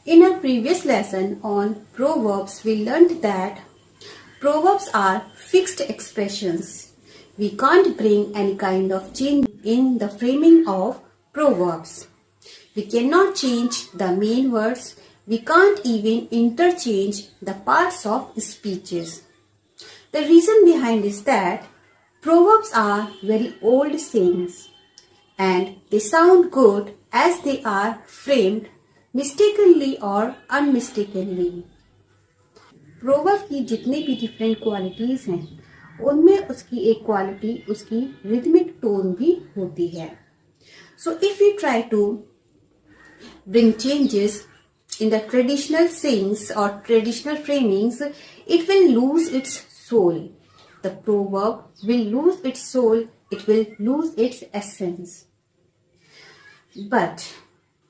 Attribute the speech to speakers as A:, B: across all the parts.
A: In our previous lesson on proverbs, we learned that proverbs are fixed expressions. We can't bring any kind of change in the framing of proverbs. We cannot change the main words. We can't even interchange the parts of speeches. The reason behind is that proverbs are very old sayings and they sound good as they are framed mistakenly or unmistakenly. Proverb की जितनी भी different qualities हैं उनमें उसकी एक quality उसकी rhythmic tone भी होती है. So if you try to bring changes in the traditional sayings or traditional framings, it will lose its soul. The proverb will lose its soul, it will lose its essence. But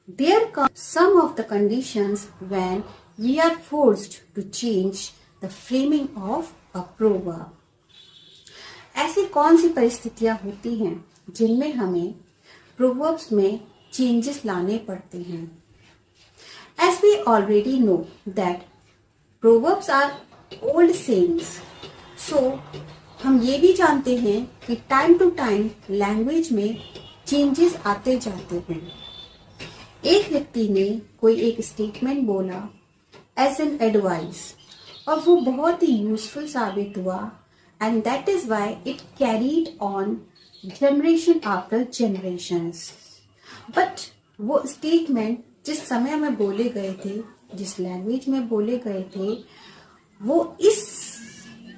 A: there come some of the conditions when we are forced to change the framing of a proverb. ऐसी कौन सी परिस्थितियां होती हैं जिनमें हमें proverbs में changes लाने पड़ते हैं? As we already know that proverbs are old sayings, so हम ये भी जानते हैं कि टाइम टू टाइम लैंग्वेज में चेंजेस आते जाते हैं. एक व्यक्ति ने कोई एक स्टेटमेंट बोला एज एन एडवाइस और वो बहुत ही यूजफुल साबित हुआ and that is why it carried on generation after generations. But वो स्टेटमेंट जिस समय में बोले गए थे, जिस लैंग्वेज में बोले गए थे, वो इस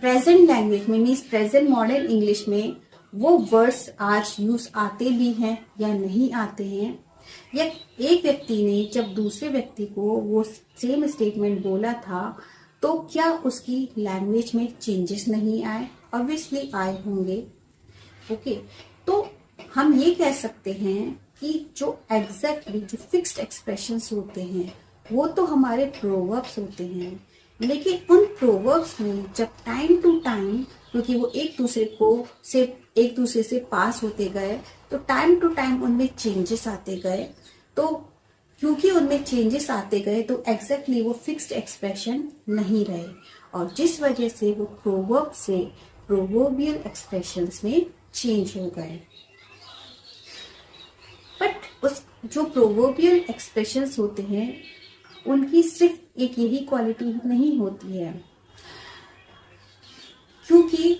A: प्रेजेंट लैंग्वेज में मीन्स प्रेजेंट मॉडर्न इंग्लिश में वो वर्ड्स आज यूज आते भी हैं या नहीं आते हैं. या एक व्यक्ति ने जब दूसरे व्यक्ति को वो सेम स्टेटमेंट बोला था तो क्या उसकी लैंग्वेज में चेंजेस नहीं आए? ऑब्वियसली आए होंगे. ओके, तो हम ये कह सकते हैं कि जो एग्जैक्टली जो फिक्स्ड एक्सप्रेशंस होते हैं वो तो हमारे प्रोवर्ब्स होते हैं, लेकिन उन प्रोवर्ब्स में जब टाइम टू टाइम क्योंकि वो एक दूसरे से पास होते गए तो टाइम टू टाइम उनमें चेंजेस आते गए. तो क्योंकि उनमें चेंजेस आते गए तो एग्जैक्टली वो फिक्स्ड एक्सप्रेशन नहीं रहे और जिस वजह से वो प्रोवर्ब से प्रोवर्बियल एक्सप्रेशंस में चेंज हो गए. बट उस जो प्रोवर्बियल एक्सप्रेशंस होते हैं उनकी सिर्फ एक यही क्वालिटी नहीं होती है, क्योंकि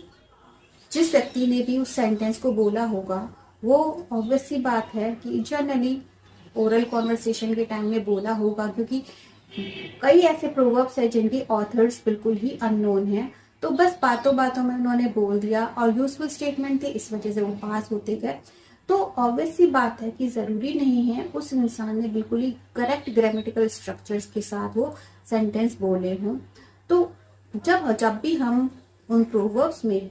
A: जिस व्यक्ति ने भी उस सेंटेंस को बोला होगा वो ऑब्वियस सी बात है कि जनरली ओरल कॉन्वर्सेशन के टाइम में बोला होगा, क्योंकि कई ऐसे प्रोवर्ब्स हैं जिनके ऑथर्स बिल्कुल ही अननोन हैं. तो बस बातों बातों में उन्होंने बोल दिया और यूजफुल स्टेटमेंट थे, इस वजह से वो पास होते गए. तो ऑब्वियस सी बात है कि जरूरी नहीं है उस इंसान ने बिल्कुल ही करेक्ट ग्रामेटिकल स्ट्रक्चर्स के साथ वो सेंटेंस बोले हों. तो जब भी हम उन प्रोवर्ब्स में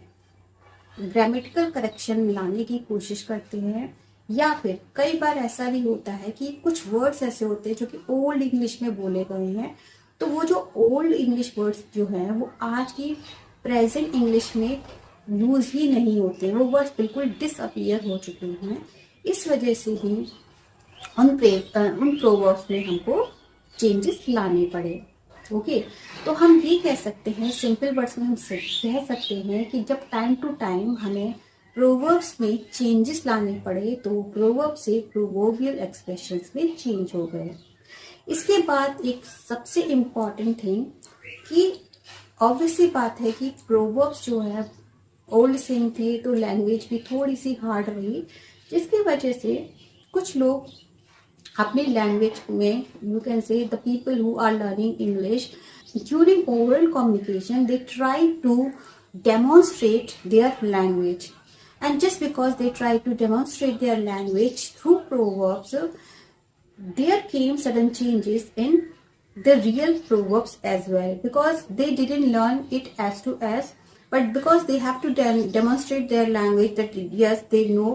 A: ग्रामेटिकल करेक्शन लाने की कोशिश करते हैं या फिर कई बार ऐसा भी होता है कि कुछ वर्ड्स ऐसे होते हैं जो कि ओल्ड इंग्लिश में बोले गए हैं, तो वो जो ओल्ड इंग्लिश वर्ड्स जो हैं वो आज की प्रेजेंट इंग्लिश में यूज ही नहीं होते, वो वर्ड्स बिल्कुल डिसअपियर हो चुके हैं. इस वजह से ही उन प्रोवर्ब्स में हमको चेंजेस लाने पड़े. ओके, तो हम ये कह सकते हैं, सिंपल वर्ड्स में हम कह सकते हैं कि जब टाइम टू टाइम हमें प्रोवर्ब्स में चेंजेस लाने पड़े तो प्रोवर्ब से प्रोवर्बियल एक्सप्रेशंस में चेंज हो गए. इसके बाद एक सबसे इम्पॉर्टेंट थिंग कि ऑब्वियसली बात है कि प्रोवर्ब्स जो है ओल्ड सेइंग थे तो लैंग्वेज भी थोड़ी सी हार्ड रही, जिसकी वजह से कुछ लोग अपनी लैंग्वेज में you can say the people who are learning English during oral communication they try to demonstrate their language and just because they try to demonstrate their language through proverbs there came sudden changes in the real proverbs as well, because they didn't learn it but because they have to demonstrate their language that yes they know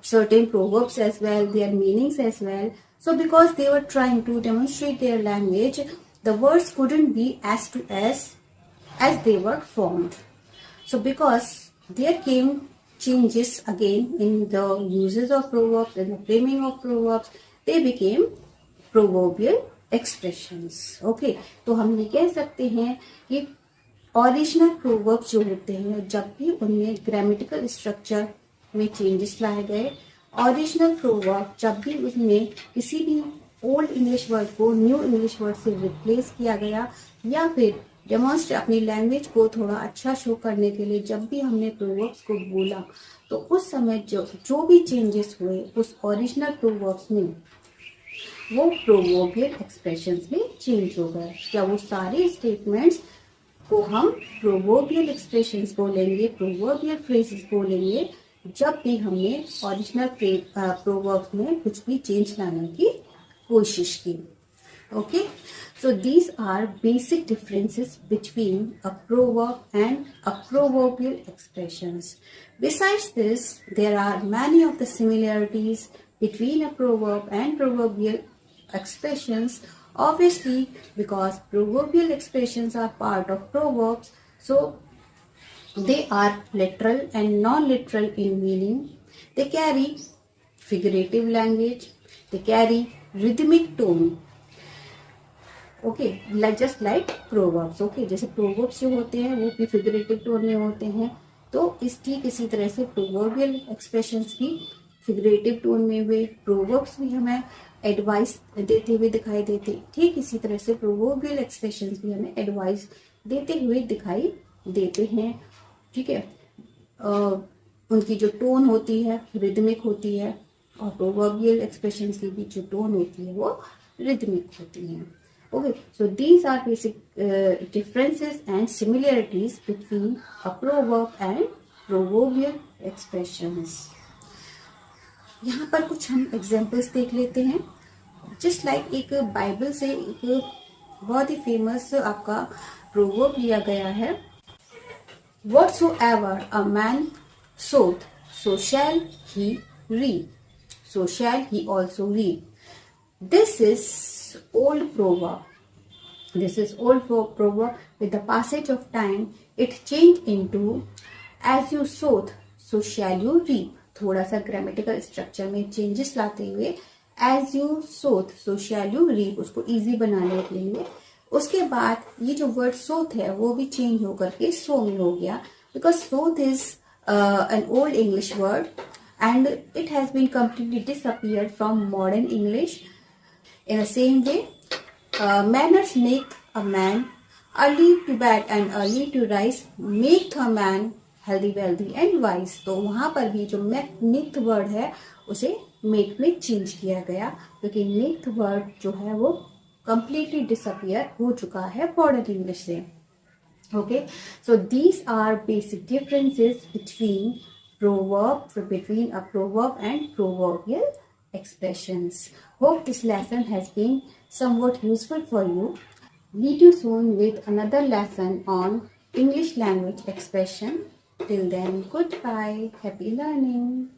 A: certain proverbs as well, their meanings as well. So because they were trying to demonstrate their language, the words couldn't be as they were formed. So because there came changes again in the uses of proverbs and the framing of proverbs, they became proverbial expressions. Okay, तो हम ये कह सकते हैं कि original proverb जो होते हैं, जब भी उनमें ग्रामेटिकल स्ट्रक्चर में चेंजेस लाए गए, ओरिजिनल प्रोवर्ब जब भी उसमें किसी भी ओल्ड इंग्लिश वर्ड को न्यू इंग्लिश वर्ड से रिप्लेस किया गया, या फिर डेमोन्स्ट्रेट अपनी लैंग्वेज को थोड़ा अच्छा शो करने के लिए जब भी हमने प्रोवर्ब्स को बोला, तो उस समय जो भी चेंजेस हुए उस ओरिजिनल प्रोवर्ब्स में, वो प्रोवर्बियल एक्सप्रेशंस में चेंज हो गए। क्या वो सारे स्टेटमेंट्स को हम प्रोवर्बियल एक्सप्रेशंस बोलेंगे, प्रोवर्बियल फ्रेजेस बोलेंगे, जब भी हमने ओरिजिनल प्रोवर्ब्स में कुछ भी चेंज लाने की कोशिश की। Okay, so these are basic differences between a proverb and a proverbial expressions. Besides this, there are many of the similarities between a proverb and proverbial expressions. Obviously, because proverbial expressions are part of proverbs, so they are literal and non-literal in meaning. They carry figurative language. They carry rhythmic tone. Okay, just like proverbs. Okay, जैसे proverbs जो होते हैं वो भी figurative tone में होते हैं, तो ठीक इसी तरह से प्रोवर्बियल एक्सप्रेशंस भी फिगरेटिव टोन में हुए, प्रोवर्ब्स भी हमें एडवाइस देते हुए दिखाई देते, ठीक इसी तरह से प्रोवर्बियल एक्सप्रेशंस भी हमें एडवाइस देते हुए दिखाई देते हैं। ठीक है, उनकी जो टोन होती है रिदमिक होती है, और प्रोवर्बियल एक्सप्रेशंस की भी जो टोन होती है वो रिदमिक होती है। Okay, so these are basic differences and similarities between a proverb and proverbial expressions. यहाँ पर कुछ हम एग्जाम्पल्स देख लेते हैं। जस्ट लाइक एक बाइबल से एक बहुत ही फेमस आपका प्रोवर्ब लिया गया है, Whatsoever a man soweth, so shall he reap, so shall he also reap. This is old proverb. This is old proverb. With the passage of time, it changed into as you sowed, so shall you reap. थोड़ा सा grammatical structure में changes लाते हुए as you sowed, so shall you reap उसको easy बनाने के लिए, उसके बाद ये जो वर्ड सोथ है वो भी चेंज होकर के सो में हो गया, because sooth is an old English word and it has been completely disappeared from modern English. In the same way, manners make a man, early to bed and early to rise make a man healthy, wealthy and wise. तो वहां पर भी जो make word है उसे make में change किया गया, क्योंकि make वर्ड जो है वो completely disappear हो चुका है modern English से. Okay, so these are basic differences between a proverb and proverbial expressions. Hope this lesson has been somewhat useful for you. Meet you soon with another lesson on English language expression. Till then, goodbye. Happy learning.